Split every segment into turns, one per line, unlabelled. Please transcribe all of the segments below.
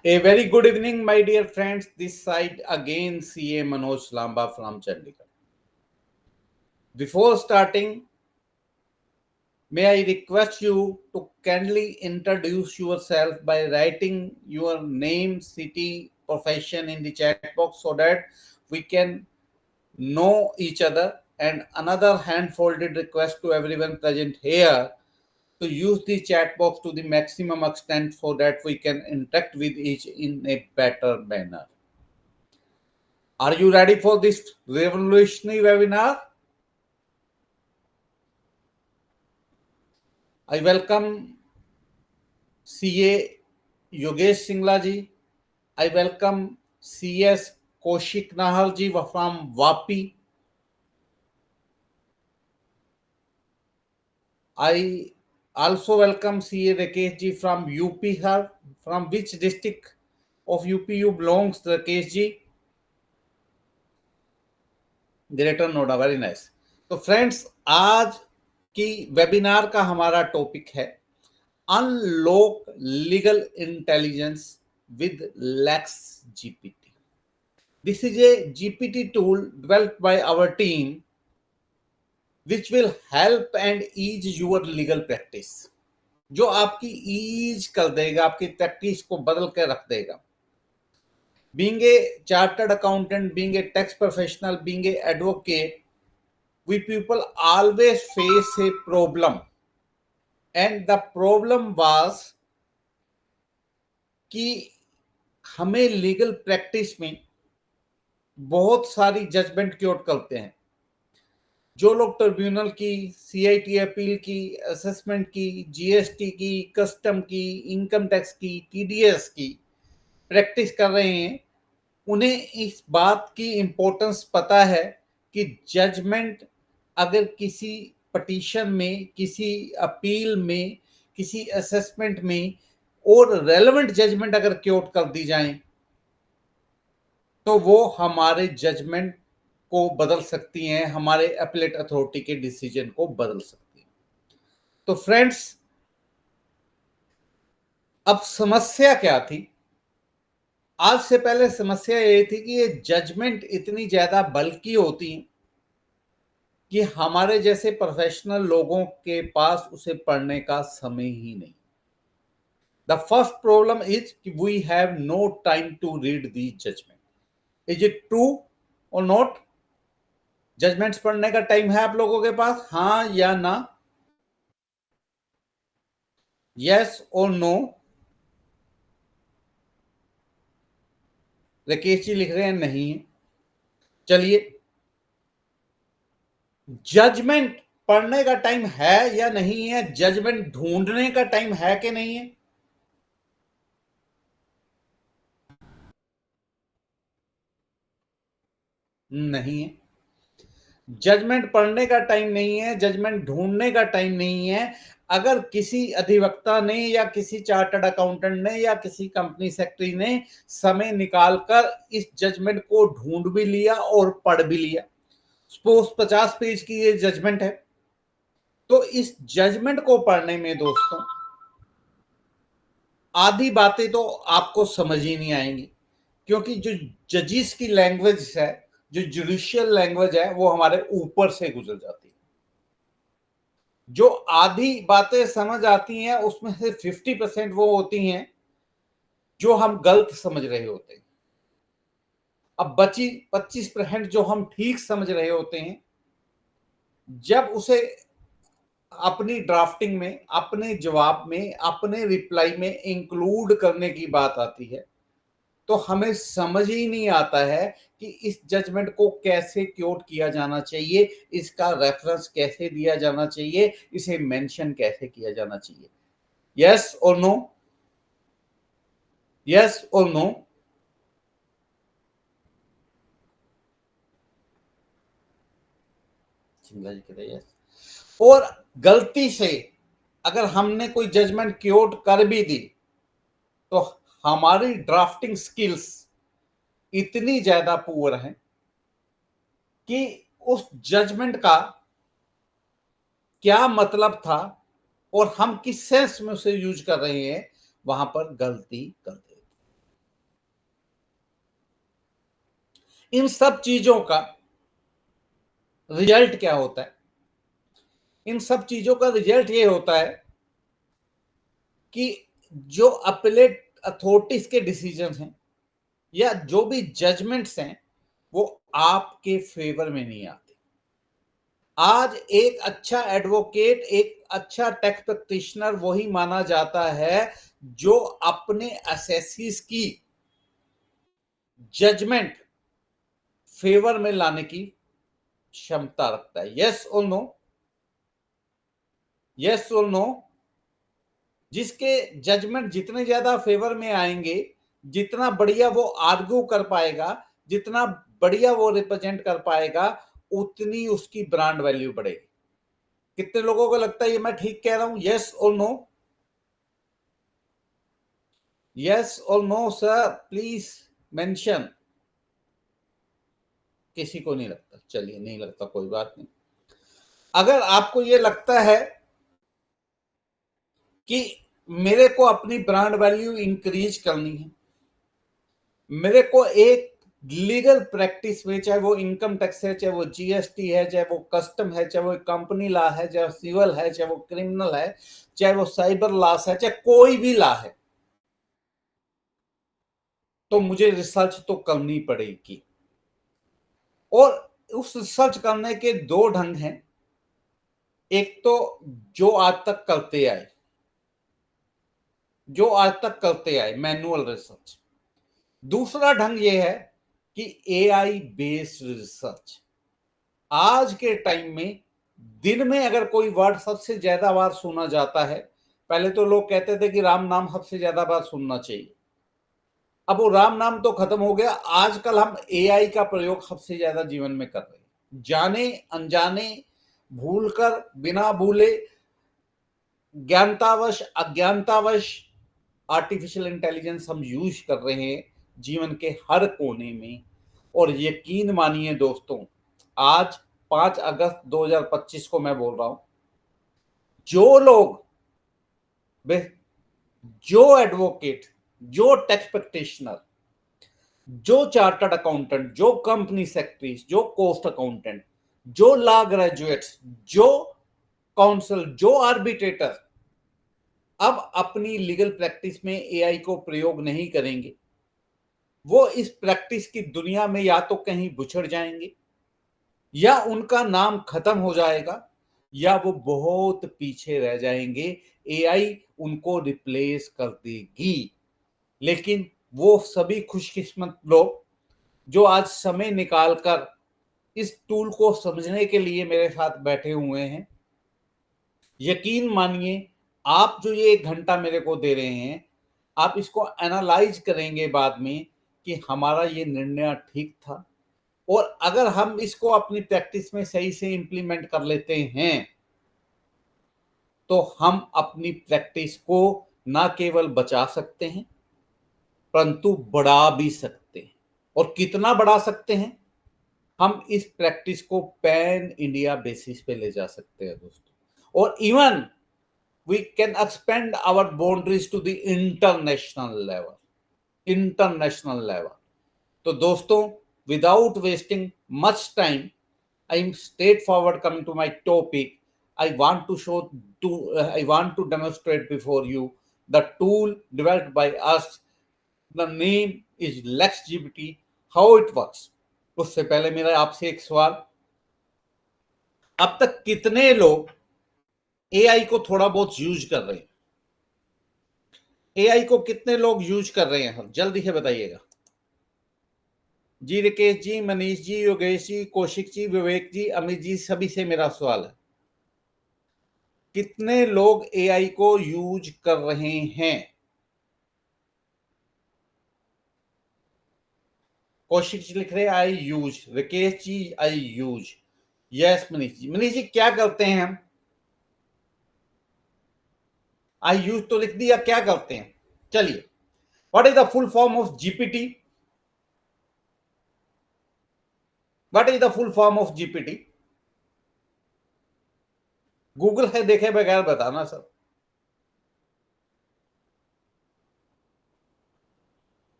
A very good evening, my dear friends. This side again, CA Manoj Lamba from Chandigarh. Before starting, may I request you to kindly introduce yourself by writing your name, city, profession in the chat box so that we can know each other. And another hand folded request to everyone present here to use the chat box to the maximum extent so that we can interact with each in a better manner. Are you ready for this revolutionary webinar? I welcome CA Yogesh Singla ji. I welcome CS Kaushik Nahal ji from Vapi. I also welcome CA Rakesh ji from UP. From which district of UP you belongs, Rakesh ji? Greater Noida, very nice. तो friends, आज की webinar का हमारा topic है unlock legal intelligence with Lex GPT. This is a GPT tool developed by our team which will help and ease your legal practice, जो आपकी ease कर देगा, आपकी प्रैक्टिस को बदल कर रख देगा। Being a chartered accountant, being a tax professional, being a advocate, we people always face a problem, and the problem was कि हमें लीगल प्रैक्टिस में बहुत सारी जजमेंट क्योट करते हैं। जो लोग ट्रिब्यूनल की, सीआईटी अपील की, असेसमेंट की, जीएसटी की, कस्टम की, इनकम टैक्स की, टीडीएस की प्रैक्टिस कर रहे हैं, उन्हें इस बात की इम्पोर्टेंस पता है कि जजमेंट अगर किसी पटिशन में, किसी अपील में, किसी असेसमेंट में और रेलेवेंट जजमेंट अगर क्योट कर दी जाए तो वो हमारे जजमेंट को बदल सकती हैं, हमारे अपीलेट अथॉरिटी के डिसीजन को बदल सकती हैं। तो फ्रेंड्स, अब समस्या क्या थी? आज से पहले समस्या ये थी कि ये जजमेंट इतनी ज्यादा बल्कि होती हैं कि हमारे जैसे प्रोफेशनल लोगों के पास उसे पढ़ने का समय ही नहीं। द फर्स्ट प्रॉब्लम इज कि we have no time to read the judgment. Is it true और नॉट? जजमेंट्स पढ़ने का टाइम है आप लोगों के पास, हाँ या ना? यस और नो? राकेश जी लिख रहे हैं नहीं है। चलिए, जजमेंट पढ़ने का टाइम है या नहीं है? जजमेंट ढूंढने का टाइम है कि नहीं है? नहीं है। जजमेंट पढ़ने का टाइम नहीं है, जजमेंट ढूंढने का टाइम नहीं है। अगर किसी अधिवक्ता ने या किसी चार्टर्ड अकाउंटेंट ने या किसी कंपनी सेक्रेटरी ने समय निकालकर इस जजमेंट को ढूंढ भी लिया और पढ़ भी लिया, सपोज 50 पेज की ये जजमेंट है, तो इस जजमेंट को पढ़ने में दोस्तों आधी बातें तो आपको समझ ही नहीं आएंगी, क्योंकि जो जजिस की लैंग्वेज है, जो जुडिशियल लैंग्वेज है, वो हमारे ऊपर से गुजर जाती है। जो आधी बातें समझ आती हैं उसमें से 50% वो होती हैं जो हम गलत समझ रहे होते हैं। अब बची 25% जो हम ठीक समझ रहे होते हैं, जब उसे अपनी ड्राफ्टिंग में, अपने जवाब में, अपने रिप्लाई में इंक्लूड करने की बात आती है, तो हमें समझ ही नहीं आता है कि इस जजमेंट को कैसे क्योट किया जाना चाहिए, इसका रेफरेंस कैसे दिया जाना चाहिए, इसे मेंशन कैसे किया जाना चाहिए। यस और नो? यस और नो? यस। और गलती से अगर हमने कोई जजमेंट क्योट कर भी दी तो हमारी ड्राफ्टिंग स्किल्स इतनी ज्यादा पुअर हैं कि उस जजमेंट का क्या मतलब था और हम किस सेंस में उसे यूज कर रहे हैं, वहां पर गलती कर देते। इन सब चीजों का रिजल्ट क्या होता है? इन सब चीजों का रिजल्ट ये होता है कि जो अपीलेट अथॉरिटीज के डिसीजन हैं या जो भी जजमेंट्स हैं वो आपके फेवर में नहीं आते। आज एक अच्छा एडवोकेट, एक अच्छा टैक्स प्रैक्टिशनर वही माना जाता है जो अपने असेसीज की जजमेंट फेवर में लाने की क्षमता रखता है। यस और नो? यस और नो? जिसके जजमेंट जितने ज्यादा फेवर में आएंगे, जितना बढ़िया वो आर्ग्यू कर पाएगा, जितना बढ़िया वो रिप्रेजेंट कर पाएगा, उतनी उसकी ब्रांड वैल्यू बढ़ेगी। कितने लोगों को लगता है ये मैं ठीक कह रहा हूं? यस और नो? यस और नो सर, प्लीज मेंशन। किसी को नहीं लगता, चलिए नहीं लगता कोई बात नहीं। अगर आपको ये लगता है कि मेरे को अपनी ब्रांड वैल्यू इंक्रीज करनी है, मेरे को एक लीगल प्रैक्टिस में, चाहे वो इनकम टैक्स है, चाहे वो जीएसटी है, चाहे वो कस्टम है, चाहे वो कंपनी लॉ है, चाहे सिविल है, चाहे वो क्रिमिनल है, चाहे वो साइबर लॉस है, चाहे कोई भी लॉ है, तो मुझे रिसर्च तो करनी पड़ेगी। और उस रिसर्च करने के दो ढंग हैं। एक तो जो आज तक करते आए, मैनुअल रिसर्च। दूसरा ढंग यह है कि एआई बेस्ड रिसर्च। आज के टाइम में दिन में अगर कोई वर्ड सबसे ज्यादा बार सुना जाता है, पहले तो लोग कहते थे कि राम नाम सबसे ज्यादा बार सुनना चाहिए, अब वो राम नाम तो खत्म हो गया। आजकल हम एआई का प्रयोग सबसे ज्यादा जीवन में कर रहे हैं, जाने अनजाने, भूलकर, बिना भूले, ज्ञानतावश, अज्ञानतावश आर्टिफिशियल इंटेलिजेंस हम यूज कर रहे हैं जीवन के हर कोने में। और यकीन मानिए दोस्तों, आज 5 अगस्त 2025 को मैं बोल रहा हूं, जो लोग, जो एडवोकेट, जो टैक्स प्रैक्टिशनर, जो चार्टर्ड अकाउंटेंट, जो कंपनी सेक्रेटरी, जो कॉस्ट अकाउंटेंट, जो लॉ ग्रेजुएट्स, जो काउंसिल, जो आर्बिट्रेटर अब अपनी लीगल प्रैक्टिस में एआई को प्रयोग नहीं करेंगे, वो इस प्रैक्टिस की दुनिया में या तो कहीं बुछड़ जाएंगे, या उनका नाम खत्म हो जाएगा, या वो बहुत पीछे रह जाएंगे। एआई उनको रिप्लेस कर देगी। लेकिन वो सभी खुशकिस्मत लोग जो आज समय निकालकर इस टूल को समझने के लिए मेरे साथ बैठे हुए हैं, यकीन मानिए, आप जो ये 1 घंटा मेरे को दे रहे हैं, आप इसको एनालाइज करेंगे बाद में कि हमारा ये निर्णय ठीक था। और अगर हम इसको अपनी प्रैक्टिस में सही से इंप्लीमेंट कर लेते हैं, तो हम अपनी प्रैक्टिस को ना केवल बचा सकते हैं, परंतु बढ़ा भी सकते हैं। और कितना बढ़ा सकते हैं? हम इस प्रैक्टिस को पैन इंडिया बेसिस पे ले जा सकते हैं दोस्तों। और even we can expand our boundaries to the international level. तो दोस्तों, without wasting much time, I'm straightforward coming to my topic. I want to demonstrate before you the tool developed by us. The name is LexGPT. How it works? उससे पहले मेरा आपसे एक सवाल, अब तक कितने लोग एआई को थोड़ा बहुत यूज कर रहे हैं? एआई को कितने लोग यूज कर रहे हैं? हम जल्दी से बताइएगा जी। रिकेश जी, मनीष जी, योगेश जी, कौशिक जी, विवेक जी, अमित जी, सभी से मेरा सवाल है, कितने लोग एआई को यूज कर रहे हैं? कौशिक जी लिख रहे हैं आई यूज, रिकेश जी आई यूज, यस मनीष जी। मनीष जी क्या करते हैं हम? आई यूज तो लिख दिया, क्या करते हैं? चलिए, what is the full form of GPT? What is the full form of GPT? Google है देखे बगैर बताना sir.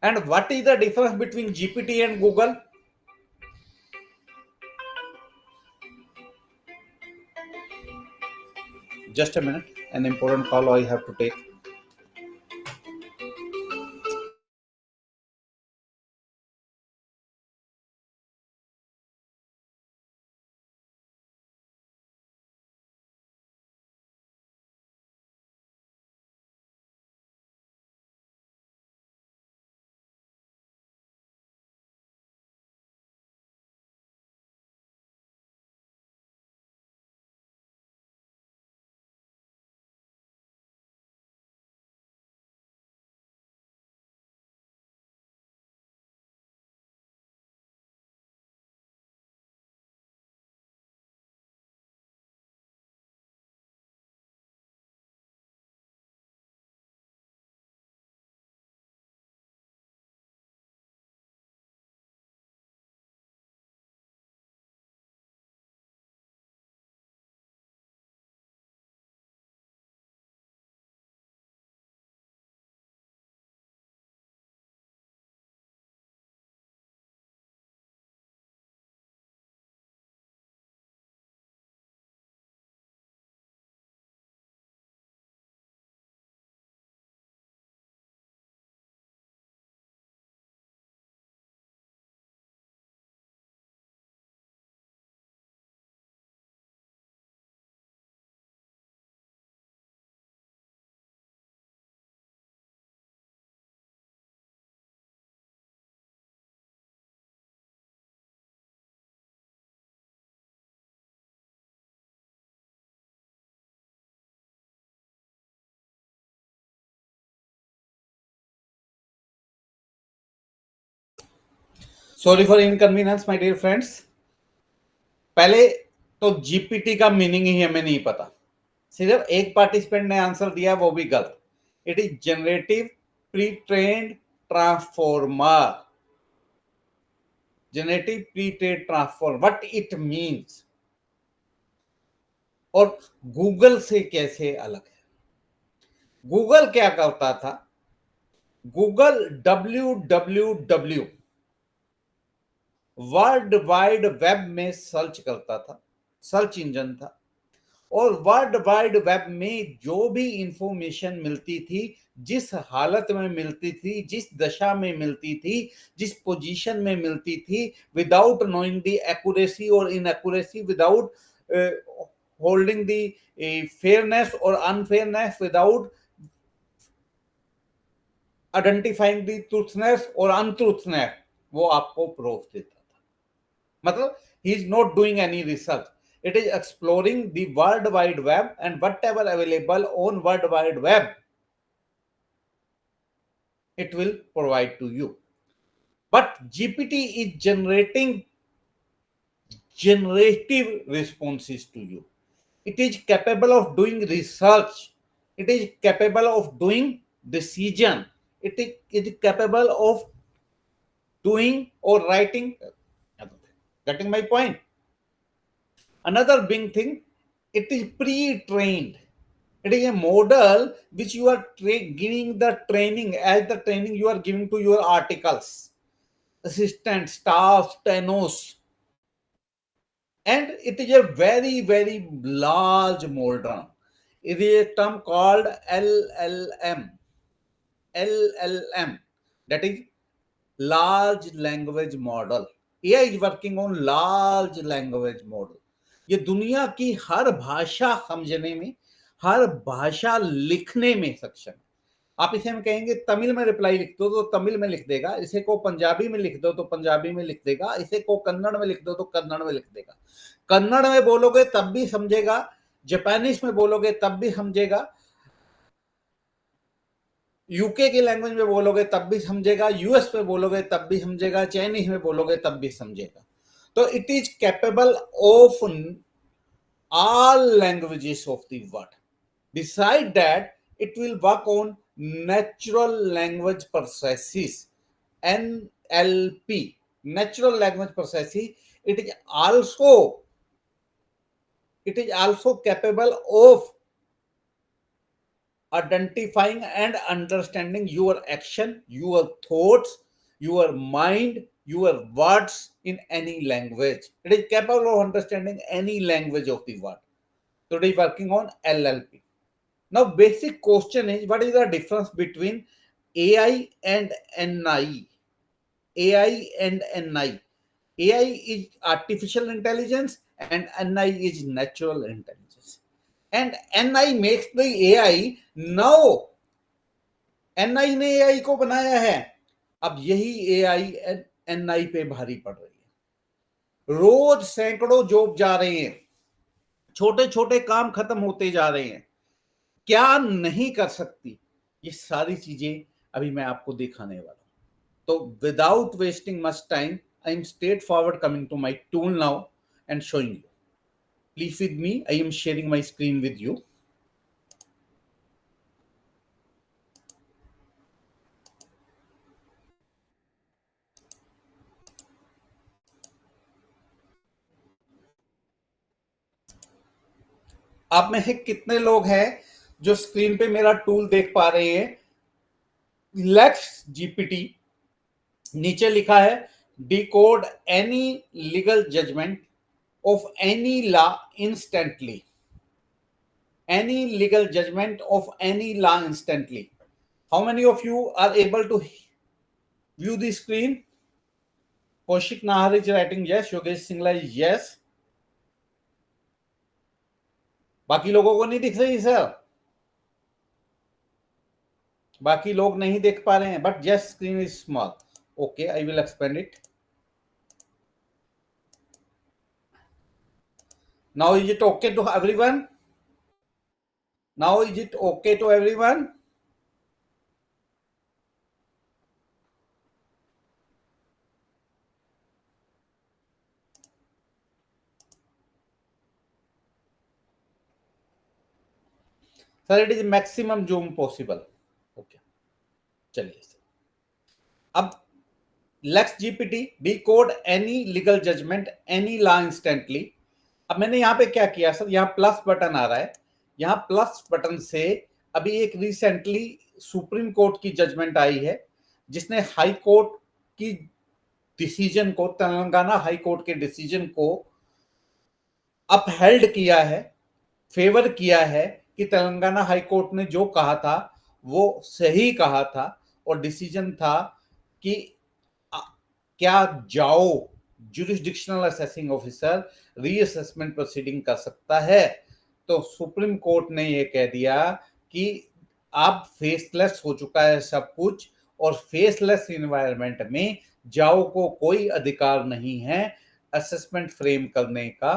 And what is the difference between GPT and Google? Just a minute. An important call I have to take. Sorry for inconvenience my dear friends. पहले तो GPT का meaning ही हमें नहीं पता। सिर्फ एक पार्टिसिपेंट ने आंसर दिया, वो भी गलत। It is generative pre trained transformer. Generative pre trained transformer, what it means और गूगल से कैसे अलग है। गूगल क्या करता था? Google www world wide web में सर्च करता था, सर्च इंजन था। और वर्ल्ड वाइड वेब में जो भी इंफॉर्मेशन मिलती थी, जिस हालत में मिलती थी, जिस दशा में मिलती थी, जिस पोजीशन में मिलती थी, विदाउट नोइंग द एक्यूरेसी और inaccuracy, without holding the fairness और unfairness, without identifying the truthness और अनट्रूथनेस, वो आपको प्रूफ देता था। मतलब he is not doing any research. It is exploring the world wide web, and whatever available on world wide web, it will provide to you. But GPT is generating generative responses to you. It is capable of doing research. It is capable of doing decision. It is capable of doing or writing. Getting my point? Another big thing, it is pre-trained. It is a model which you are giving the training, as the training you are giving to your articles, assistants, staff, stenos. And it is a very, very large model. It is a term called LLM. LLM. That is large language model. AI is working on large language model. ये दुनिया की हर भाषा समझने में, हर भाषा लिखने में सक्षम है। आप इसे हम कहेंगे तमिल में रिप्लाई लिख दो तो तमिल में लिख देगा, इसे को पंजाबी में लिख दो तो पंजाबी में लिख देगा, इसे को कन्नड़ में लिख दो तो कन्नड़ में लिख देगा। कन्नड़ में बोलोगे तब भी समझेगा, जापानीज में बोलोगे तब भी समझेगा, यूके की लैंग्वेज में बोलोगे तब भी समझेगा, यूएस में बोलोगे तब भी समझेगा, चाइनीज में बोलोगे तब भी समझेगा। तो it is capable of all languages of the world. Beside that, it will work on natural language processes, NLP, natural language processes. It is also capable of identifying and understanding your action, your thoughts, your mind, your words in any language. It is capable of understanding any language of the world. today working on LLP. Now, basic question is, what is the difference between AI and NI? AI and NI. AI is artificial intelligence and NI is natural intelligence. And NI makes the AI now. NI ने AI को बनाया है, अब यही AI NI पे भारी पड़ रही है। रोज सैकड़ों जॉब जा रहे हैं, छोटे छोटे काम खत्म होते जा रहे हैं, क्या नहीं कर सकती, ये सारी चीजें अभी मैं आपको दिखाने वाला हूं। तो without wasting much time, I am straight forward coming to my tool now and showing you. Please with me, I am sharing my screen with you. आप में से कितने लोग हैं जो स्क्रीन पे मेरा टूल देख पा रहे हैं? लेक्स जीपीटी, नीचे लिखा है decode any legal judgment of any law instantly. Any legal judgment of any law instantly. How many of you are able to view the screen? Kaushik Nahar is writing yes, Yogesh Singla is yes. बाकी लोगों को नहीं दिख रही sir? बाकी लोग नहीं देख पा रहे हैं, but yes, screen is small. Okay, I will expand it. Now is it okay to everyone? Now is it okay to everyone? Sir, it is maximum zoom possible. Okay, चलिए सर। अब Lex GPT decode any legal judgment any law instantly. अब मैंने यहाँ पे क्या किया sir, यहाँ plus button आ रहा है, यहाँ प्लस बटन से अभी एक रिसेंटली सुप्रीम कोर्ट की जजमेंट आई है जिसने हाई कोर्ट की डिसीजन को, तेलंगाना हाई कोर्ट के डिसीजन को अपहेल्ड किया है, फेवर किया है कि तेलंगाना हाई कोर्ट ने जो कहा था वो सही कहा था और डिसीजन था कि क्या जाओ jurisdictional assessing officer reassessment proceeding कर सकता है। तो सुप्रीम कोर्ट ने यह कह दिया कि अब फेसलेस हो चुका है सब कुछ और फेसलेस इन्वायरमेंट में जाओ को कोई अधिकार नहीं है असेसमेंट फ्रेम करने का।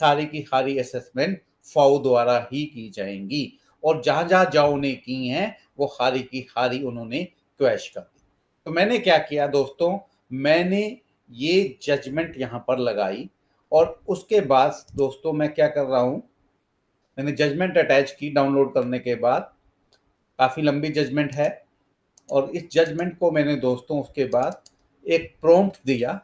सारी की सारी असेसमेंट फाउ द्वारा ही की जाएंगी और जहां जहां जाओ ने की हैं वो सारी की सारी उन्होंने क्वैश कर दी। तो मैंने क्या किया दोस्तों, मैंने ये जजमेंट यहां पर लगाई और उसके बाद दोस्तों मैं क्या कर रहा हूं, मैंने जजमेंट अटैच की डाउनलोड करने के बाद। काफी लंबी जजमेंट है और इस जजमेंट को मैंने दोस्तों उसके बाद एक प्रॉम्प्ट दिया।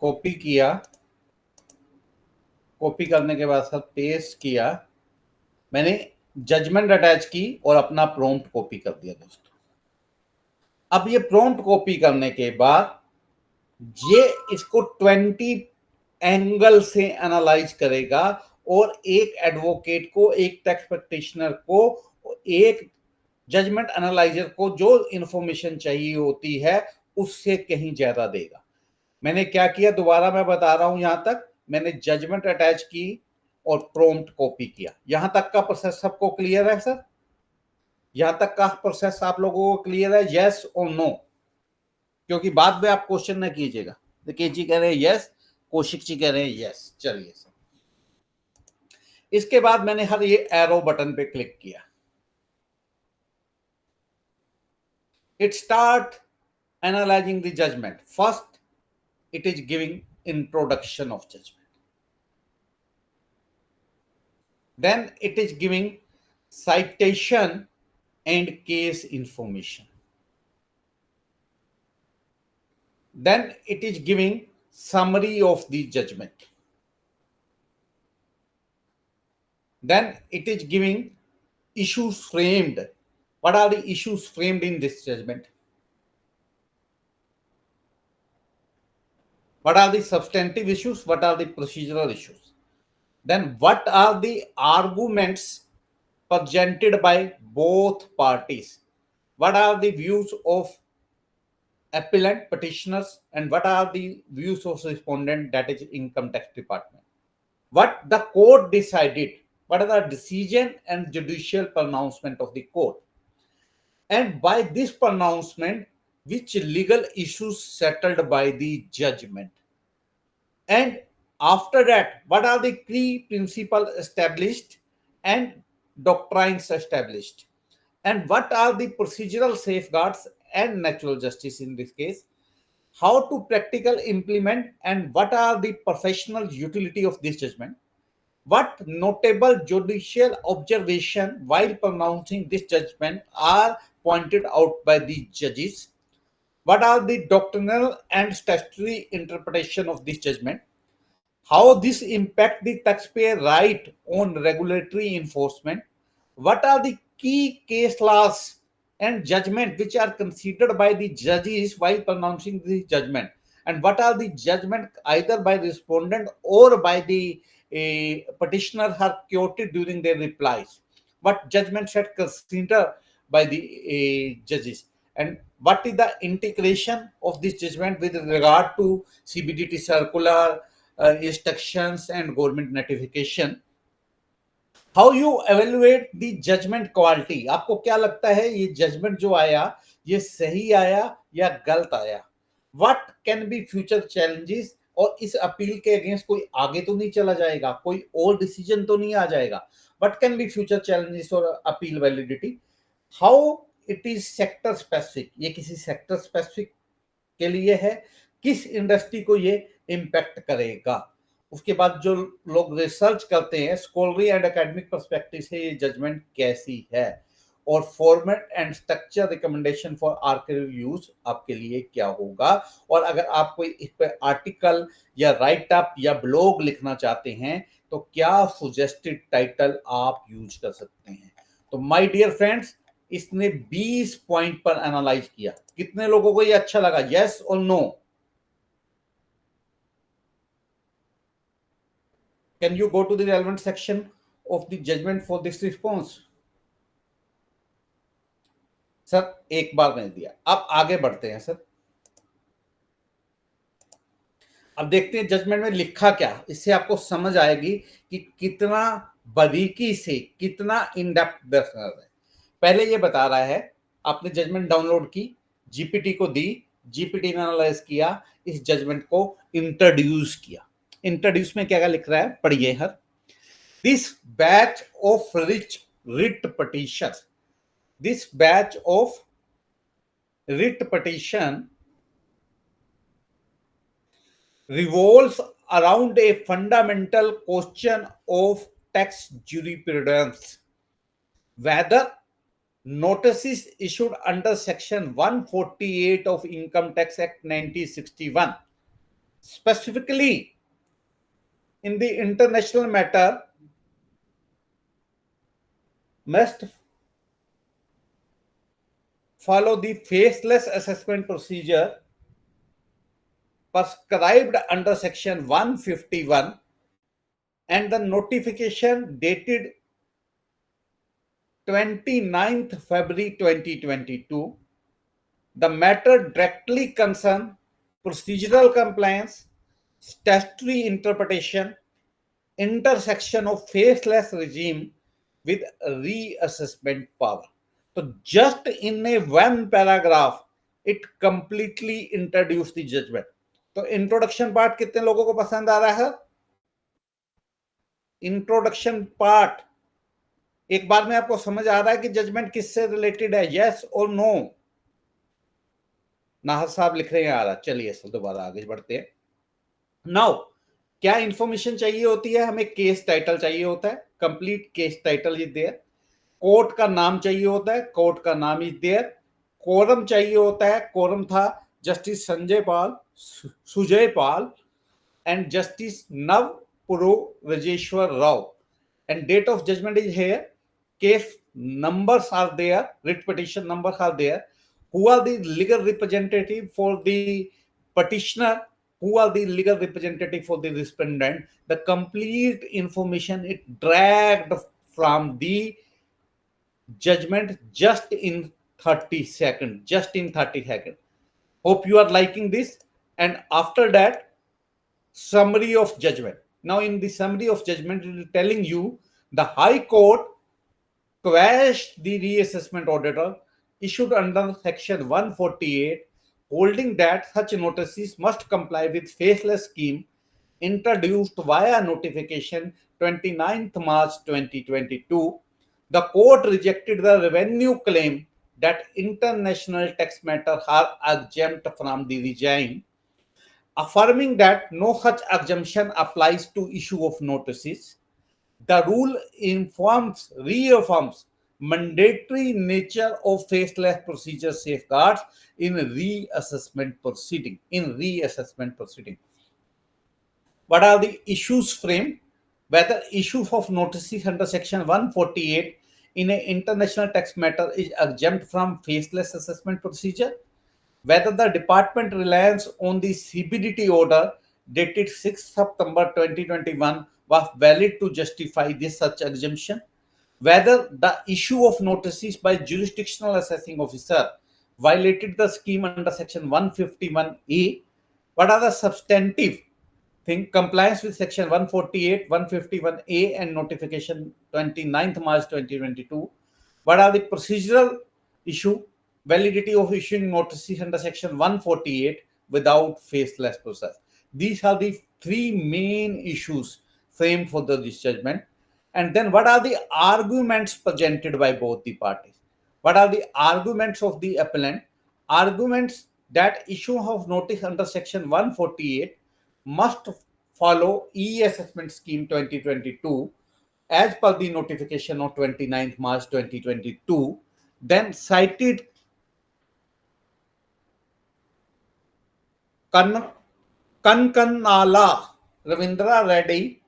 कॉपी किया, कॉपी करने के बाद सर पेस्ट किया, मैंने जजमेंट अटैच की और अपना प्रॉम्प्ट कॉपी कर दिया दोस्तों। अब ये प्रॉम्प्ट कॉपी करने के बाद ये इसको 20 एंगल से एनालाइज करेगा और एक एडवोकेट को, एक टैक्स प्रैक्टिशनर को, एक जजमेंट एनालाइजर को जो इंफॉर्मेशन चाहिए होती है उससे कहीं ज्यादा देगा। मैंने क्या किया दोबारा मैं बता रहा हूं, यहां तक मैंने जजमेंट अटैच की और प्रॉम्प्ट कॉपी किया। यहां तक का प्रोसेस सबको क्लियर है सर? यहां तक का प्रोसेस आप लोगों को क्लियर है, यस और नो? क्योंकि बाद में आप क्वेश्चन ना कीजिएगा। केजी जी कह रहे हैं यस, कौशिक जी कह रहे हैं यस। चलिए सर, इसके बाद मैंने हर ये एरो बटन पे क्लिक किया। It start analysing the judgment. First it is giving introduction of judgment, then it is giving citation and case information, then it is giving summary of the judgment, then it is giving issues framed. What are the issues framed in this judgment? What are the substantive issues? What are the procedural issues? Then what are the arguments presented by both parties? What are the views of appellant petitioners and what are the views of respondent, that is income tax department? What the court decided, what are the decision and judicial pronouncement of the court, and by this pronouncement which legal issues settled by the judgment, and after that what are the key principles established and doctrines established, and what are the procedural safeguards and natural justice in this case, how to practical implement, and what are the professional utility of this judgment, what notable judicial observation while pronouncing this judgment are pointed out by the judges, what are the doctrinal and statutory interpretation of this judgment, how this impact the taxpayer right on regulatory enforcement, what are the key case laws and judgment which are considered by the judges while pronouncing the judgment, and what are the judgment either by respondent or by the petitioner are quoted during their replies, what judgments are considered by the judges, and what is the integration of this judgment with regard to CBDT circular, instructions and government notification, how you evaluate the judgment quality, आपको क्या लगता है ये judgement जो आया ये सही आया या गलत आया, what can be future challenges, और इस अपील के अगेंस्ट कोई आगे तो नहीं चला जाएगा, कोई और डिसीजन तो नहीं आ जाएगा, what can be future challenges और appeal validity, how it is sector specific, ये किसी सेक्टर स्पेसिफिक के लिए है, किस इंडस्ट्री को ये इम्पैक्ट करेगा, उसके बाद जो लोग रिसर्च करते हैं स्कॉलरी एंड एकेडमिक पर्सपेक्टिव से ये जजमेंट कैसी है, और format and structure recommendation for archive use आपके लिए क्या होगा, और अगर आप कोई इस पर आर्टिकल या राइट अप या ब्लॉग लिखना चाहते हैं तो क्या सजेस्टेड टाइटल आप यूज कर सकते हैं। तो माय डियर फ्रेंड्स, इसने 20 पॉइंट पर एनालाइज किया, कितने लोगों को ये अच्छा लगा, यस और no? Can you go to the relevant section of the judgment for this response? Sir एक बार मैंने दिया, अब आगे बढ़ते हैं सर। अब देखते हैं जजमेंट में लिखा क्या, इससे आपको समझ आएगी कि कितना बारीकी से कितना इन डेप्थ दर्शाया है। पहले ये बता रहा है आपने जजमेंट डाउनलोड की, जीपीटी को दी, जीपीटी ने एनालाइज किया, इस जजमेंट को इंट्रोड्यूस किया। इंट्रोड्यूस में क्या क्या लिख रहा है, पढ़िए हर। This batch of writ petition, this batch of writ petition revolves around a fundamental question of tax jurisprudence, whether notices issued under section 148 of Income Tax Act 1961, specifically in the international matter, must follow the faceless assessment procedure prescribed under section 151 and the notification dated 29th February 2022. The matter directly concerns procedural compliance, statutory interpretation, intersection of faceless regime with reassessment power. So just in a one paragraph, it completely introduced the judgment. तो introduction part कितने लोगों को पसंद आ रहा है? Introduction part एक बार में आपको समझ आ रहा है कि जजमेंट किससे रिलेटेड है, यस और नो? नाहर साहब लिख रहे हैं आ रहा, चलिए सर दोबारा आगे बढ़ते हैं। नाउ क्या इंफॉर्मेशन चाहिए होती है हमें? केस टाइटल चाहिए होता है, complete case title is there, court का नाम चाहिए होता है, कोर्ट का नाम इज देयर, कोरम चाहिए होता है, कोरम था justice Sanjay Pal, Sujay Pal, and Justice Nav Puro Rajeshwar Rao. And date of judgment is here. Case numbers are there, writ petition numbers are there. Who are the legal representative for the petitioner? Who are the legal representative for the respondent? The complete information it dragged from the judgment just in 30 seconds. Just in 30 seconds. Hope you are liking this. And after that, summary of judgment. Now, in the summary of judgment, it is telling you the High Court quashed the reassessment order issued under Section 148, holding that such notices must comply with faceless scheme introduced via notification 29th March 2022. The court rejected the revenue claim that international tax matters are exempt from the regime, affirming that no such exemption applies to issue of notices. The rule reaffirms mandatory nature of faceless procedure safeguards in reassessment proceeding. What are the issues framed? Whether issue of notices under Section 148 in an international tax matter is exempt from faceless assessment procedure, whether the department reliance on the CBDT order dated 6 September 2021 was valid to justify this such exemption, whether the issue of notices by jurisdictional assessing officer violated the scheme under Section 151A, what are the substantive thing compliance with Section 148, 151A and notification 29th March 2022. What are the procedural issue? Validity of issuing notices under Section 148 without faceless process. These are the three main issues framed for the judgment. And then what are the arguments presented by both the parties? What are the arguments of the appellant? Arguments that issue of notice under Section 148 must follow e-assessment scheme 2022 as per the notification of 29th March 2022. Then cited Kankanala Ravindra Reddy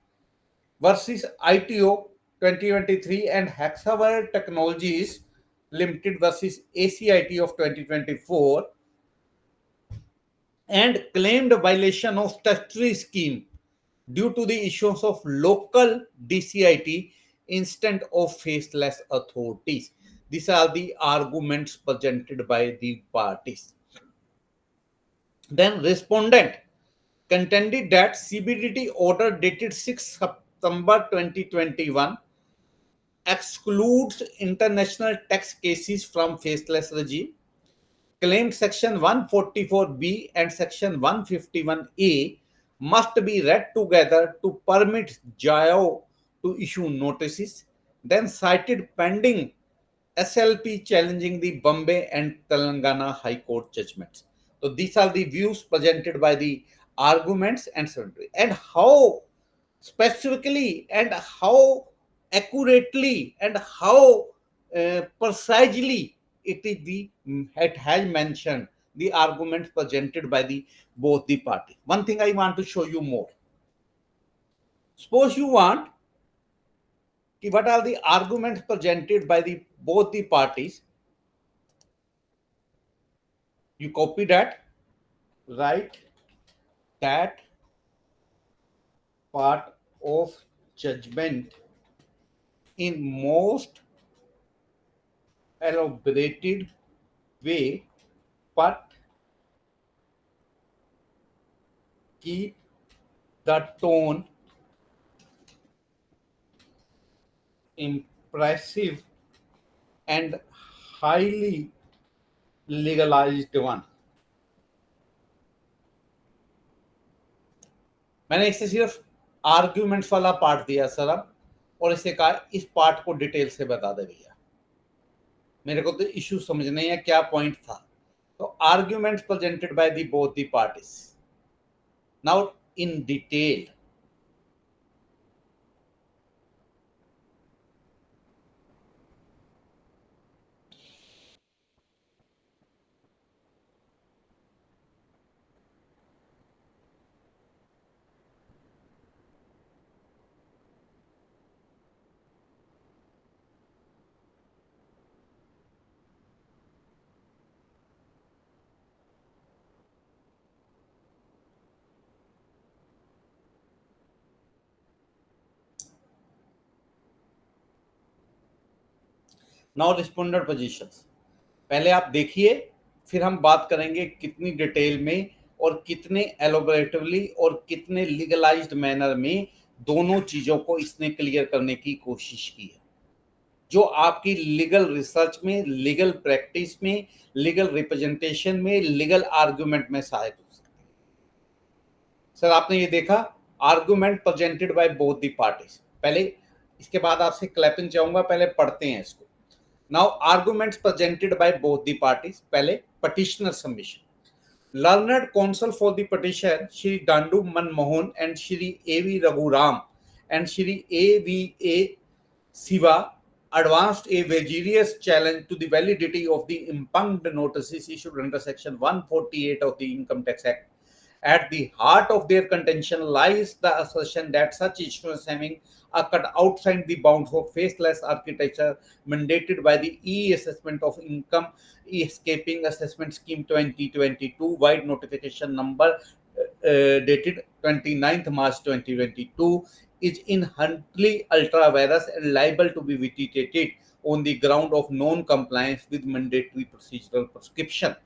versus ITO 2023 and Hexaware Technologies Limited versus ACIT of 2024, and claimed violation of statutory scheme due to the issues of local DCIT instead of faceless authorities. These are the arguments presented by the parties. Then respondent contended that CBDT order dated 6 September 2021 excludes international tax cases from faceless regime, claimed Section 144B and Section 151A must be read together to permit JIO to issue notices, then cited pending SLP challenging the Bombay and Telangana High Court judgments. So these are the views presented by the arguments and how specifically and how accurately and how precisely it has mentioned the arguments presented by the both the parties. One thing I want to show you more. Suppose you want what are the arguments presented by the both the parties. You copy that, write that part of judgment in most elaborated way, but keep the tone impressive and highly legalized one. मैंने इसे सिर्फ arguments वाला part दिया sir अब, और इसे कहा इस पार्ट को डिटेल से बता दे भैया, मेरे को तो इशू समझ नहीं है क्या पॉइंट था. तो arguments presented by the both the parties now in detail. Now respondent positions, पहले आप देखिए, फिर हम बात करेंगे कितनी डिटेल में और कितने एलोबरेटिवली और कितने लीगलाइज्ड मैनर में दोनों चीजों को इसने क्लियर करने की कोशिश की है, जो आपकी लीगल रिसर्च में, लीगल प्रैक्टिस में, लीगल रिप्रेजेंटेशन में, लीगल आर्गुमेंट में सहायक हो सकती है। सर आपने ये देखा, argument presented by both the parties. पहले इसके बाद आपसे क्लैपिंग चाहूंगा, पहले पढ़ते हैं इसको। Now arguments presented by both the parties. पहले petitioner submission. Learned counsel for the petition, Shri Dandu Manmohan and Shri A.V. Raghuram and Shri A.V.A. Siva advanced a vigorous challenge to the validity of the impugned notices issued under Section 148 of the Income Tax Act. At the heart of their contention lies the assertion that such issuance having occurred outside the bounds of faceless architecture mandated by the e-assessment of income escaping assessment scheme 2022 wide notification number dated 29th March 2022 is inherently ultra-virus and liable to be vitiated on the ground of non-compliance with mandatory procedural prescription.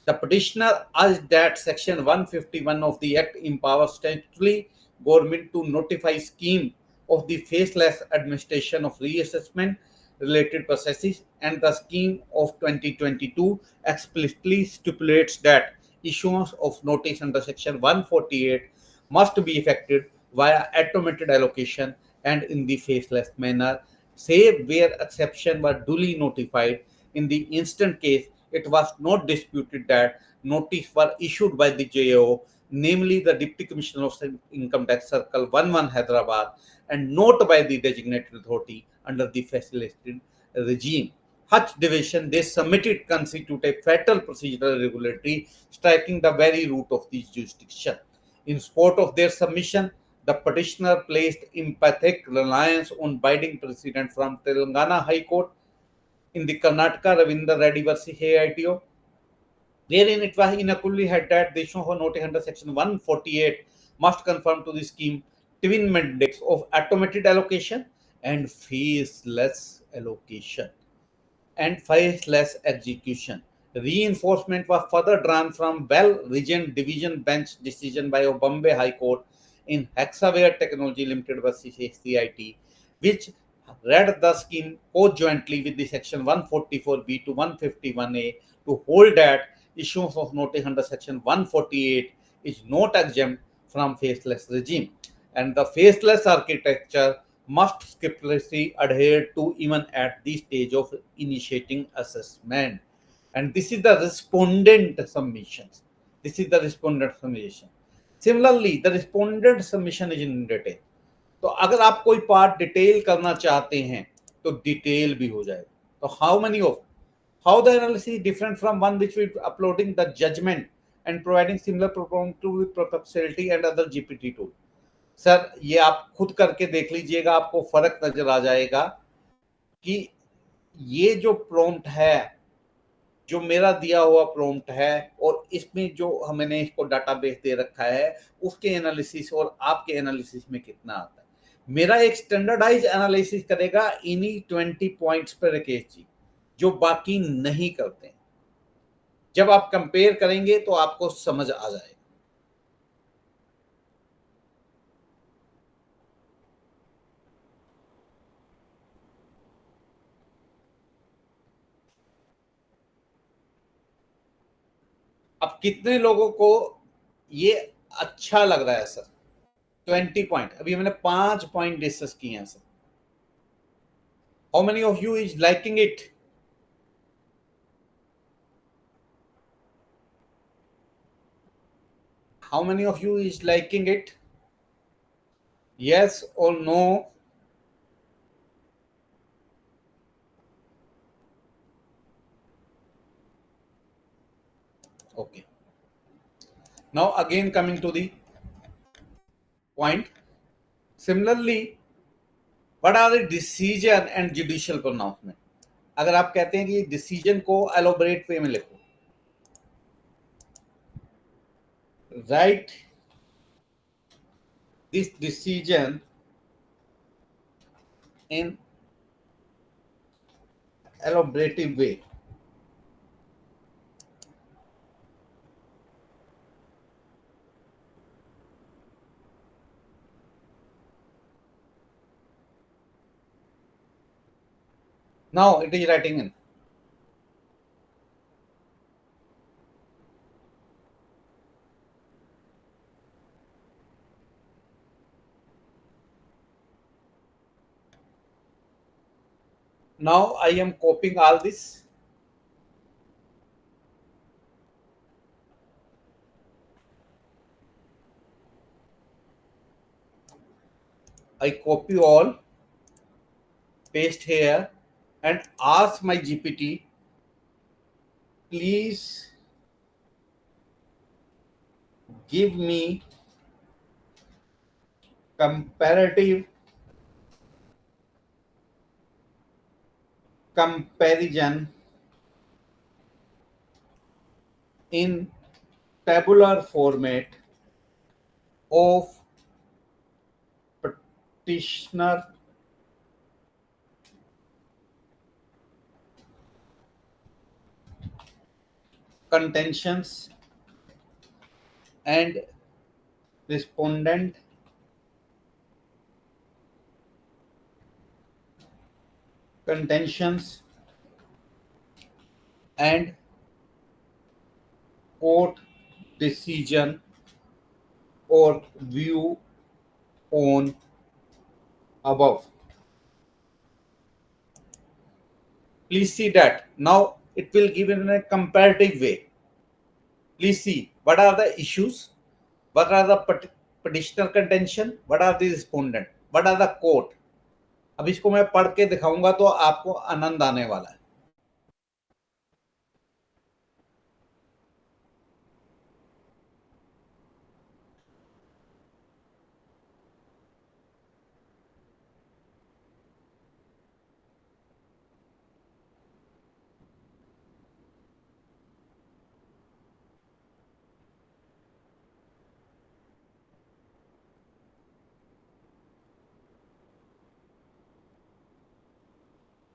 The petitioner urged that Section 151 of the Act empowers statutory government to notify scheme of the faceless administration of reassessment related processes, and the scheme of 2022 explicitly stipulates that issuance of notice under Section 148 must be effected via automated allocation and in the faceless manner, save where exception were duly notified. In the instant case, it was not disputed that notice were issued by the JAO, namely the Deputy Commissioner of Income Tax Circle 11 Hyderabad, and not by the designated authority under the facilitated regime. Such division they submitted constitute a fatal procedural irregularity, striking the very root of this jurisdiction. In support of their submission, the petitioner placed emphatic reliance on binding precedent from Telangana High Court in the Karnataka Ravindra Reddy versus AITO, wherein it was unequivocally held that the issuance of notice under Section 148 must conform to the scheme twin mandates of automated allocation and faceless allocation and faceless execution. Reinforcement was further drawn from well-reasoned division bench decision by Bombay High Court in Hexaware Technology Limited versus CIT, which read the scheme co-jointly with the Section 144B to 151A to hold that issuance of notice under Section 148 is not exempt from faceless regime, and the faceless architecture must scrupulously adhere to even at the stage of initiating assessment. And this is the respondent submissions. This is the respondent submission. Similarly, the respondent submission is in detail. तो अगर आप कोई part detail करना चाहते हैं तो detail भी हो जाएगा. तो how many of how the analysis is different from one which we uploading the judgment and providing similar to with perplexity and other GPT tool. Sir ये आप खुद करके देख लीजिएगा, आपको फर्क नजर आ जाएगा कि ये जो प्रॉम्प्ट है, जो मेरा दिया हुआ प्रॉम्प्ट है, और इसमें जो हमने इसको डाटाबेस दे रखा है उसके एनालिसिस और आपके एनालिसिस में कितना आता है. मेरा एक स्टैंडर्डाइज एनालिसिस करेगा इन्हीं 20 पॉइंट्स पर राकेश जी, जो बाकी नहीं करते. जब आप कंपेयर करेंगे तो आपको समझ आ जाएगा. अब कितने लोगों को ये अच्छा लग रहा है सर? 20 पॉइंट, अभी मैंने 5 पॉइंट डिस्कस किए हैं sir. How many of you is liking it? How many of you is liking it? Yes or no? Okay. Now again coming to the point. Similarly, what are the decision and judicial pronouncement? अगर आप कहते हैं कि decision को elaborate वे में लिखो, right this decision in elaborative way. Now it is writing in. Now I am copying all this. I copy all, paste here, and ask my GPT, please give me comparative comparison in tabular format of petitioner contentions and respondent contentions and court decision or view on above. Please see that. Now it will give in a comparative way. Please see what are the issues, what are the petitioner contention, what are the respondent, what are the court. अब इसको मैं पढ़ के दिखाऊंगा तो आपको आनंद आने वाला है.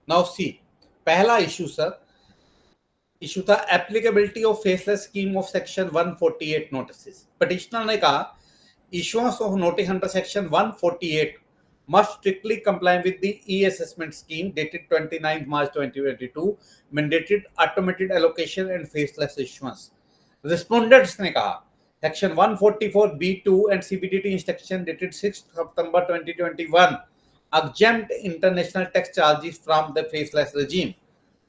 नाउ सी, पहला इशू सर, इशू था applicability of faceless scheme of section 148 notice. Petitioner ने कहा issuance of notice under section 148 must strictly comply with the e-assessment scheme dated 29 March 2022 mandated automated allocation and faceless issuance. Respondents ने कहा section 144b2 and CBDT instruction dated 6 September 2021 exempt international tax charges from the faceless regime.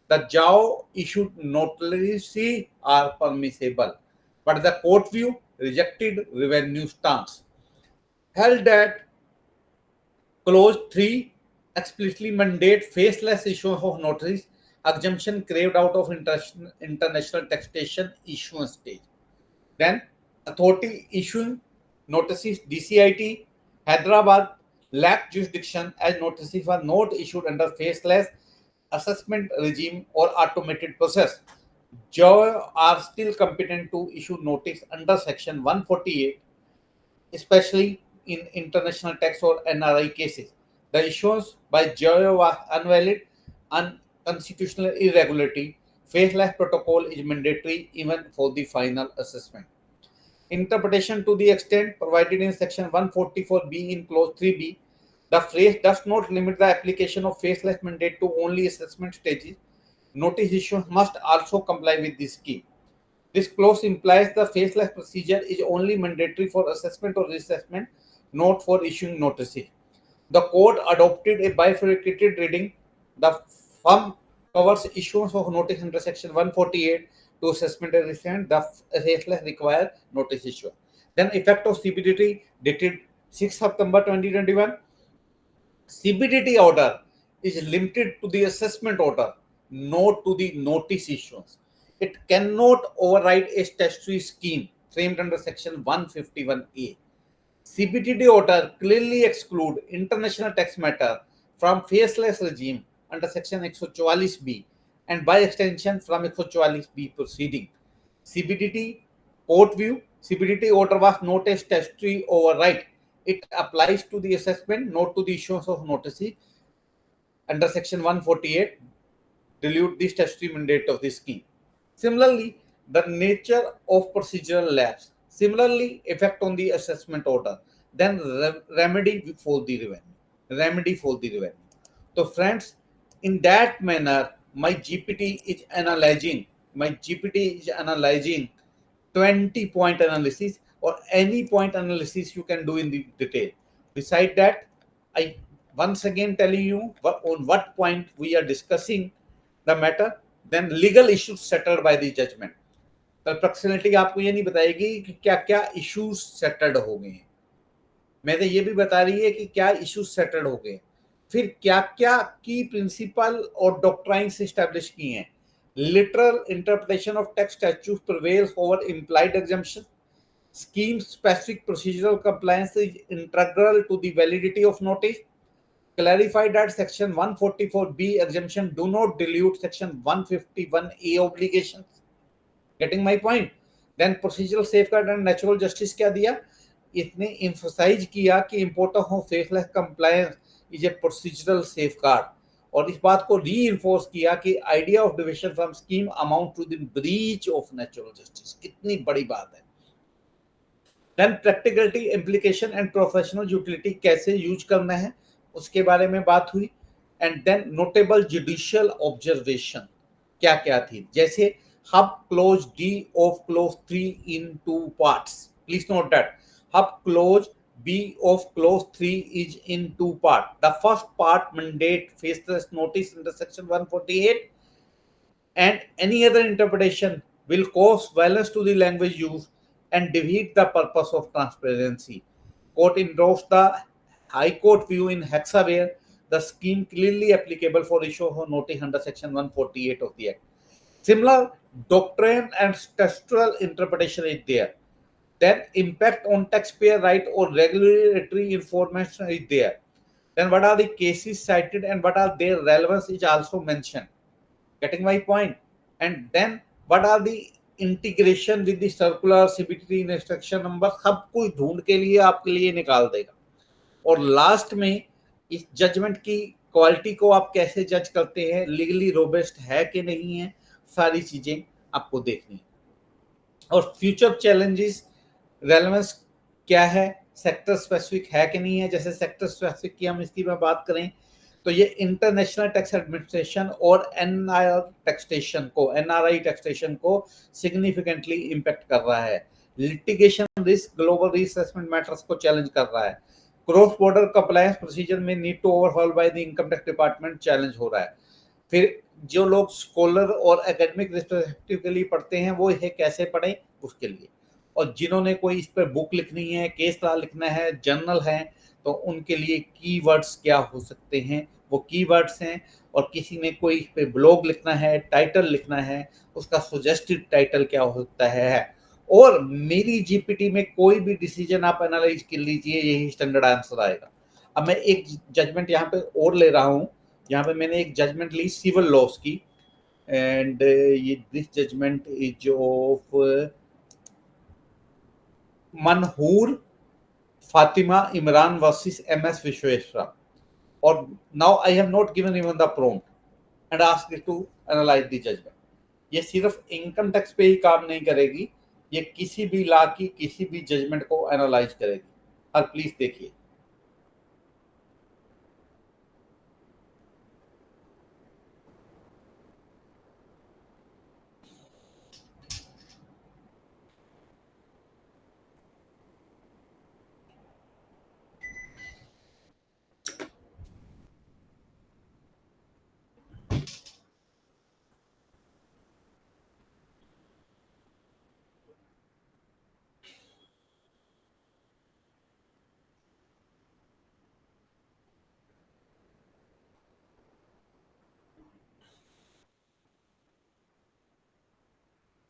The JAO issued notices are permissible, but the court view rejected revenue stance, held that clause 3 explicitly mandate faceless issuance of notices, exemption craved out of international taxation issuance stage. Then authority issuing notices DCIT Hyderabad lacked jurisdiction as notices were not issued under faceless assessment regime or automated process. JAO are still competent to issue notice under section 148, especially in international tax or NRI cases. The issuance by JAO was invalid, unconstitutional irregularity. Faceless protocol is mandatory even for the final assessment. Interpretation to the extent provided in section 144b in clause 3b, the phrase does not limit the application of faceless mandate to only assessment stages. Notice issuance must also comply with this scheme. This clause implies the faceless procedure is only mandatory for assessment or reassessment, not for issuing notices. The court adopted a bifurcated reading. The firm covers issuance of notice under section 148 to assessment and reassessment. The faceless require notice issue. Then effect of CBDT dated 6 September 2021. CBDT order is limited to the assessment order, not to the notice issuance. It cannot override a statutory scheme framed under section 151A. CBDT order clearly exclude international tax matter from faceless regime under section 144B and by extension from 144B proceeding. CBDT court view, CBDT order was not a statutory override. It applies to the assessment, not to the issuance of notices under section 148. dilute the statutory mandate of the scheme. Similarly, the nature of procedural lapse, similarly effect on the assessment order, then remedy for the revenue. So friends, in that manner, my GPT is analyzing 20 point analysis or any point analysis you can do in the detail. Beside that, I once again telling you on what point we are discussing the matter, then legal issues settled by the judgment. Personality आपको ये नहीं बताएगी कि क्या क्या issues settled हो गए हैं, मैं तो ये भी बता रही है कि क्या इश्यूज सेटल्ड हो गए, फिर क्या क्या की प्रिंसिपल और डॉक्ट्राइन्स एस्टैब्लिश किए हैं. Literal interpretation of text statute prevails over implied exemption. Scheme specific procedural compliance is integral to the validity of notice. Clarified that section 144B exemption do not dilute section 151A obligations. Getting my point? Then procedural safeguard and natural justice क्या दिया, इसने emphasize किया कि importance of faithless compliance is a procedural safeguard, और इस बात को reinforce किया कि idea of deviation from scheme amount to the breach of natural justice. कितनी बड़ी बात है. Then practicality, implication and professional utility कैसे यूज करना है उसके बारे में बात हुई. And then notable judicial observation क्या क्या थी, जैसे sub clause D of clause 3 in 2 parts. Please note that sub clause B of clause 3 is in 2 parts. The first part mandate faceless notice under section 148, and any other interpretation will cause violence to the language used and defeat the purpose of transparency. Court endorsed the High Court view in Hexa where the scheme clearly applicable for issue of notice under section 148 of the Act. Similar doctrine and textual interpretation is there. Then impact on taxpayer right or regulatory information is there. Then what are the cases cited and what are their relevance is also mentioned. Getting my point? And then what are the integration with the circular CBT instruction number, सब कुछ ढूंढ के लिए आपके लिए निकाल देगा. और लास्ट में इस जजमेंट की क्वालिटी को आप कैसे जज करते हैं, लीगली रोबस्ट है कि नहीं है, सारी चीजें आपको देखनी है. और फ्यूचर चैलेंजेस रेलेवेंस क्या है, सेक्टर स्पेसिफिक है कि नहीं है. जैसे सेक्टर स्पेसिफिक की हम इसकी बात करें तो ये इंटरनेशनल टैक्स एडमिनिस्ट्रेशन और एनआरआई टैक्सेशन को सिग्निफिकेंटली इंपैक्ट कर रहा है. Litigation risk, global reassessment matters को चैलेंज कर रहा है. क्रॉस बॉर्डर कंप्लायंस प्रोसीजर में need to overhaul by the income tax department challenge हो रहा है. फिर जो लोग स्कॉलर और एकेडमिक रिस्पेक्टिव के लिए पढ़ते हैं वो ये कैसे पढ़ें उसके लिए, और जिन्होंने कोई इस पर बुक लिखनी है, केस लॉ लिखना है, जर्नल है, तो उनके लिए कीवर्ड्स क्या हो सकते हैं, वो कीवर्ड्स हैं. और किसी ने कोई इस पे ब्लॉग लिखना है, टाइटल लिखना है, उसका सजेस्टेड टाइटल क्या हो सकता है. और मेरी जीपीटी में कोई भी डिसीजन आप एनालाइज कर लीजिए, यही स्टैंडर्ड आंसर आएगा. अब मैं एक जजमेंट यहाँ पे और ले रहा हूँ. यहाँ पे मैंने एक जजमेंट ली सिविल लॉस की, एंड ये दिस जजमेंट इज ऑफ मनहूर Fatima Imran versus MS Vishweshwara. Or now I have not given even the prompt and asked it to analyze the judgment. ये सिर्फ इनकम टैक्स पे ही काम नहीं करेगी, ये किसी भी लॉ की किसी भी जजमेंट को एनालाइज करेगी. और प्लीज देखिए.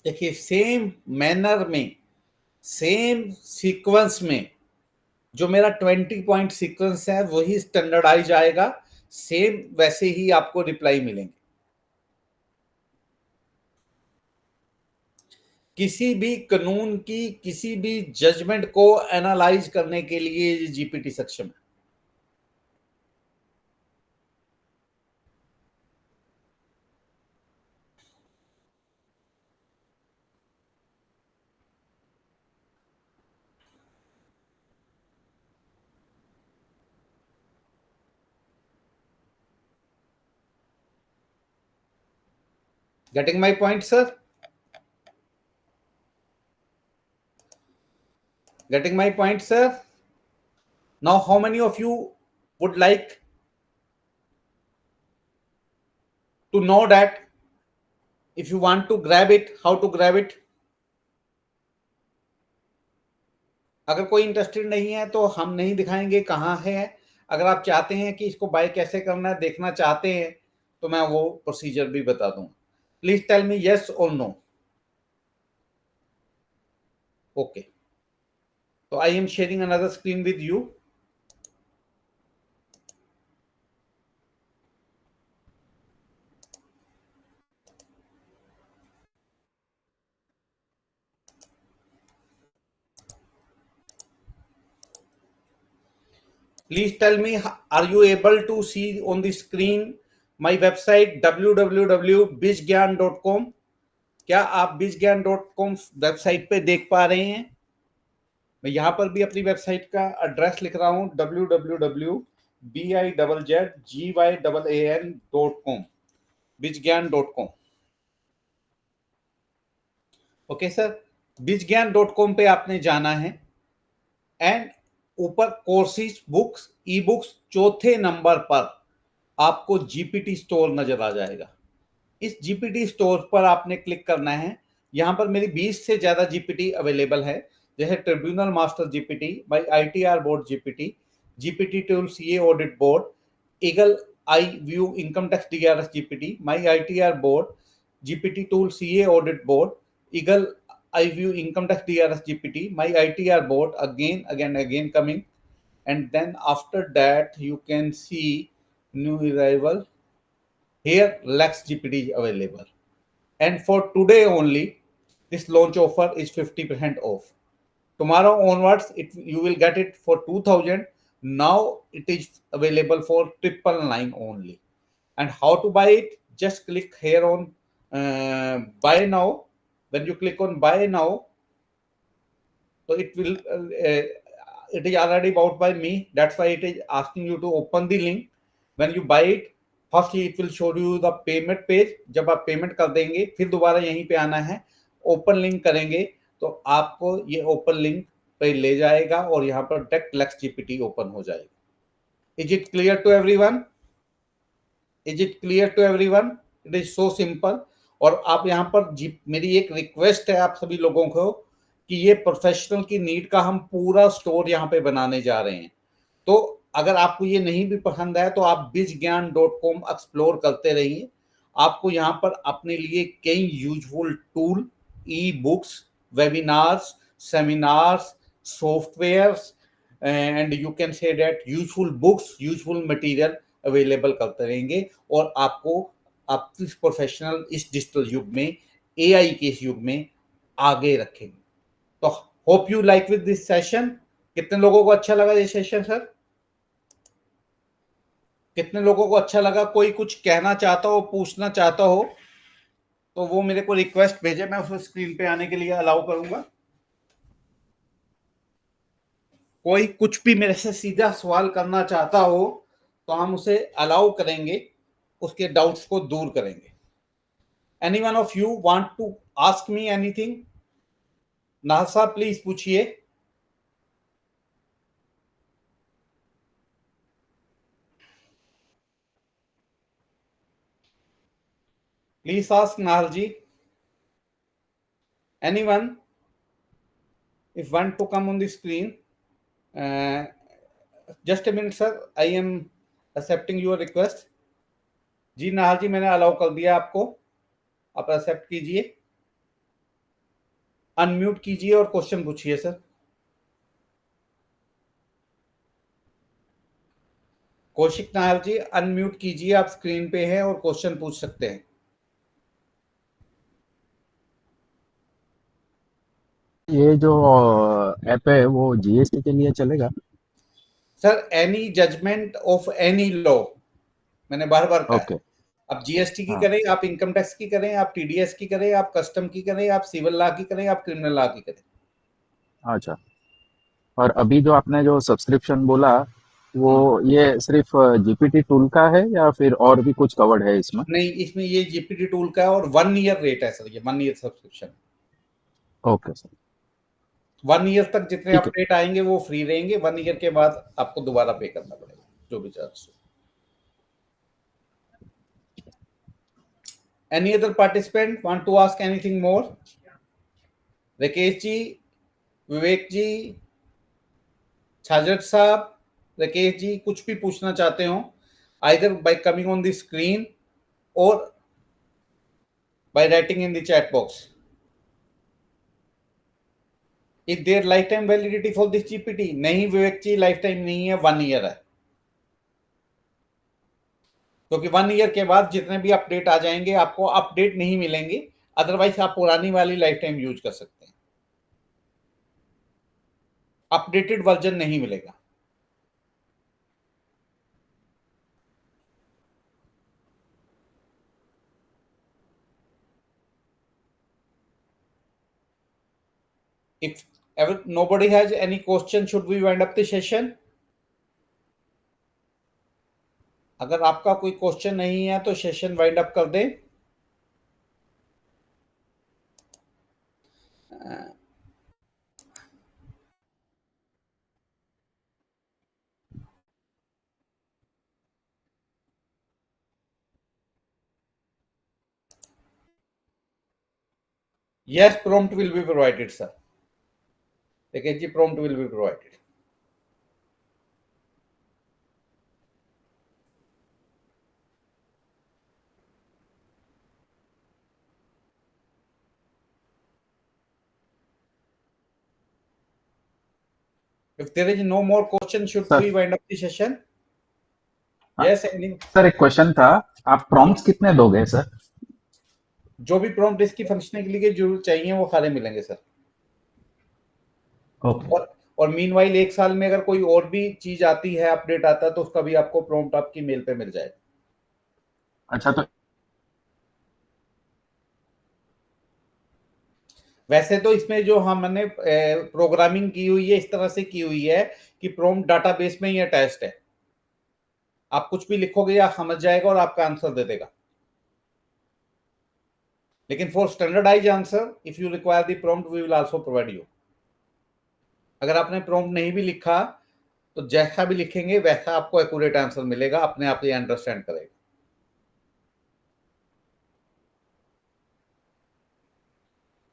देखिए, सेम मैनर में, सेम सीक्वेंस में जो मेरा 20 पॉइंट सीक्वेंस है वही स्टैंडर्डाइज आएगा, सेम वैसे ही आपको रिप्लाई मिलेंगे. किसी भी कानून की किसी भी जजमेंट को एनालाइज करने के लिए जीपीटी सक्षम है. Getting my point, sir? Getting my point, sir? Now, how many of you would like to know that if you want to grab it, how to grab it? अगर कोई interested नहीं है तो हम नहीं दिखाएंगे कहाँ है। अगर आप चाहते हैं कि इसको बाय कैसे करना है, देखना चाहते हैं, तो मैं वो प्रोसीजर भी बता दूंगा। प्लीज टेल मी यस और नो। ओके, तो आई am sharing another screen with you. Please tell me, are you able to see on the screen my website www.bizgyan.com? क्या आप bizgyan.com वेबसाइट पे देख पा रहे हैं? मैं यहां पर भी अपनी वेबसाइट का एड्रेस लिख रहा हूं www.bizgyan.com, bizgyan.com। Okay sir, bizgyan.com पे आपने जाना है एंड ऊपर कोर्सेज, बुक्स, ई बुक्स, चौथे नंबर पर आपको जीपीटी स्टोर नजर आ जाएगा। इस जीपीटी स्टोर पर आपने क्लिक करना है। यहां पर मेरी 20 से ज्यादा जीपीटी अवेलेबल है, जैसे tribunal master GPT, my ITR board GPT, GPT tool CA audit board, eagle eye view income tax DRS GPT, my ITR board, GPT tool CA audit board, eagle I view income tax DRS GPT, my ITR board, again coming, and then after that you can see new arrival. Here Lex GPT is available, and for today only, this launch offer is 50% off. Tomorrow onwards, you will get it for 2000. Now it is available for 999 only. And how to buy it? Just click here on buy now. When you click on buy now, so it will it is already bought by me, that's why it is asking you to open the link. When you buy it, firstly it will show you the payment page। जब आप payment कर देंगे फिर दोबारा यहीं पे आना है, ओपन लिंक करेंगे तो आपको ये ओपन लिंक पे ले जाएगा और यहाँ पर डायरेक्ट लेक्स जीपीटी ओपन हो जाएगा। Is it clear to everyone? Is it clear to everyone? It is so simple. और आप यहाँ पर मेरी एक रिक्वेस्ट है आप सभी लोगों को कि ये प्रोफेशनल की नीड का हम पूरा स्टोर यहाँ पे बनाने जा रहे हैं। तो अगर आपको ये नहीं भी पसंद है तो आप bizgyan.com एक्सप्लोर करते रहिए। आपको यहाँ पर अपने लिए कई useful tool, e books, webinars, seminars, softwares and you can say that useful books, useful material available करते रहेंगे और आपको आप इस प्रोफेशनल, इस डिजिटल युग में, एआई के इस युग में आगे रखेंगे। तो hope you like with this session. कितने लोगों को अच्छा लगा ये सेशन सर? कितने लोगों को अच्छा लगा? कोई कुछ कहना चाहता हो, पूछना चाहता हो तो वो मेरे को रिक्वेस्ट भेजे, मैं उसको स्क्रीन पे आने के लिए अलाउ करूंगा। कोई कुछ भी मेरे से सीधा सवाल करना चाहता हो तो हम उसे अलाउ करेंगे, उसके डाउट्स को दूर करेंगे। Any one of you want to ask me anything? नासा प्लीज पूछिए। Please ask Nahar ji. Anyone, if want to come on the screen, just a minute sir, I am accepting your request। जी नाहर जी, मैंने allow कर दिया आपको, आप एक्सेप्ट कीजिए, unmute कीजिए और क्वेश्चन पूछिए सर। कौशिक नाहर जी अनम्यूट कीजिए, आप स्क्रीन पे हैं और क्वेश्चन पूछ सकते हैं।
ये जो ऐप है वो जीएसटी के लिए चलेगा?
Sir any judgment of any law, मैंने बार बार कहा
ओके।
आप जीएसटी की
हाँ।
करें, आप इनकम टैक्स की करें, आप टीडीएस की करें, आप कस्टम की करें, आप सिविल लॉ की करें, आप क्रिमिनल लॉ की करें।
अच्छा, और अभी जो आपने जो सब्सक्रिप्शन बोला वो ये सिर्फ जीपीटी टूल का है या फिर और भी कुछ कवर्ड है इसमें?
नहीं, इसमें ये जीपीटी टूल का है और 1 ईयर रेट है सर, ये 1 year subscription.
Okay sir.
1 year तक जितने
ठीक है।
अपडेट आएंगे वो फ्री रहेंगे, 1 ईयर के बाद आपको दोबारा पे करना पड़ेगा जो भी charge. Any other participant want to ask anything more? Rakesh ji, Vivek ji, छाजट साहब, राकेश जी, कुछ भी पूछना चाहते हो, either by coming on the screen और by writing in the chat box. Is there life time validity for this GPT? नहीं विवेक जी, लाइफ टाइम नहीं है, 1 ईयर है, क्योंकि 1 ईयर के बाद जितने भी अपडेट आ जाएंगे आपको अपडेट नहीं मिलेंगे, अदरवाइज आप पुरानी वाली लाइफ टाइम यूज कर सकते हैं, अपडेटेड वर्जन नहीं मिलेगा। If ever nobody has any question, should we wind up the session? अगर आपका कोई क्वेश्चन नहीं है तो सेशन वाइंड अप कर दें। Yes, prompt will be provided, sir. Rakesh ji, prompt will be provided. If there is no more question, should
sir
we wind up the session?
हाँ,
Yes, any?
Sir एक question था। आप prompts कितने दोगे sir?
जो भी prompt इसकी functionality के जो चाहिए वो सारे मिलेंगे सर।
ओके।
और मीनवाइल 1 साल में अगर कोई और भी चीज आती है, अपडेट आता है, तो उसका भी आपको prompt आपकी मेल पे मिल जाएगा।
अच्छा, तो
वैसे तो इसमें जो हमने प्रोग्रामिंग की हुई है इस तरह से की हुई है कि प्रॉम्प्ट डाटाबेस में ही अटैच्ड है, आप कुछ भी लिखोगे या समझ जाएगा और आपका आंसर दे देगा। लेकिन for standardise answer, if you require the prompt, we will also provide you. अगर आपने प्रॉम्प्ट नहीं भी लिखा तो जैसा भी लिखेंगे वैसा आपको एक्यूरेट आंसर मिलेगा, अपने आप ये अंडरस्टैंड करेगा।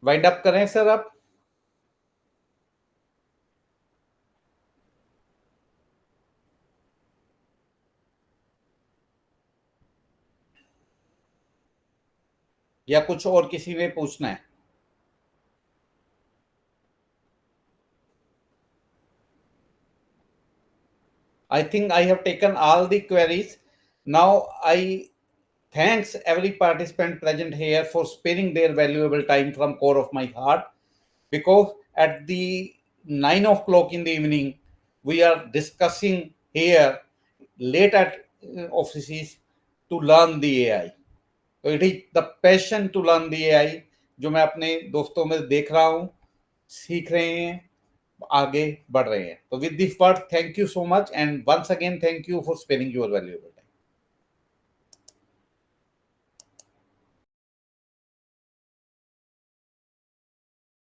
वाइंड अप करें सर आप? या कुछ और किसी ने पूछना है? I think I have taken all the queries. Now I thanks every participant present here for sparing their valuable time from core of my heart, because at the 9 o'clock in the evening we are discussing here late at offices to learn the AI. तो it is the passion to learn the AI, जो मैं अपने दोस्तों में देख रहा हूँ, सीख रहे हैं, आगे बढ़ रहे हैं। तो with this word, thank you so much and once again thank you for spending your valuable